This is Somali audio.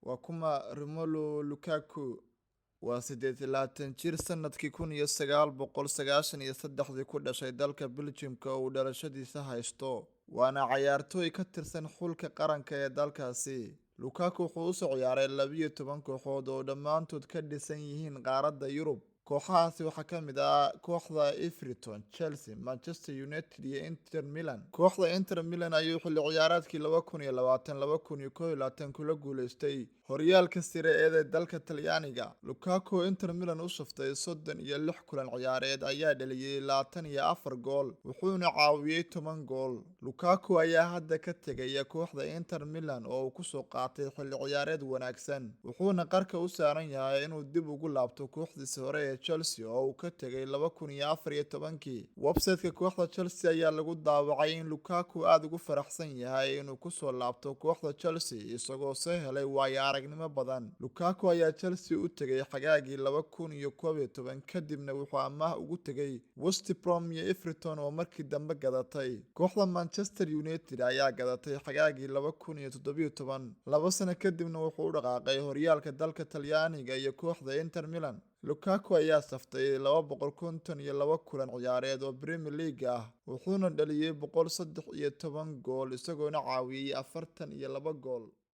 Waa kuma Romelu Lukaku waa 28 jir sanadkii 1993 ku dhashay dalka Belgium-ka oo uu dhalashadiisa haysto, waana ciyaartoy ka tirsan xulka qaranka ee dalkaasi. Lukaku wuxuu u soo ciyaaray 12 kooxood oo dhammaantood ka dhisan yihiin qaaradda Yurub. Kooxahaasi waxaa ka mid ah kooxda Everton, Chelsea, Manchester United iyo Inter Milan. Kooxda Inter Milan ayuu xilli ciyaareedkii 2020-2021 kula guuleystay horyaalka Serie A ee dalka Talyaaniga. Lukaku Inter Milan u shaftay 36 kulan ciyaareed ayaa dhaliyay 24 gool, wuxuuna caawiyay 10 gool. Lukaku ayaa hadda ka tegaya kooxda Inter Milan oo uu ku soo qaatay xilli ciyaareed wanaagsan, wuxuuna qarka u saaran yahay inuu dib ugu laabto kooxdiisa hore ee Chelsea oo uu ka tegay 2014. Website-ka kooxda Chelsea ayaa lagu daawacay in Lukaku aad ugu faraxsan yahay inuu ku soo laabto kooxda Chelsea isagoo soo helay waayo-aragnimo badan. Lukaku ayaa Chelsea u tegay xagaagii 2011 kadibna wuxuu amaah ugu tegay West Brom iyo Everton oo markii dambe gadatay. Kooxda Manchester United ayaa gadatay xagaagii 2017, 2 sano kadibna wuxuu u dhaqaaqay horyaalka dalka Talyaaniga iyo kooxda Inter Milan. Lukaku ayaa saftay 252 kulan ciyaareed oo Premier League ah, wuxuuna dhaliyay 113 gool isagoona caawiyay 42 gool.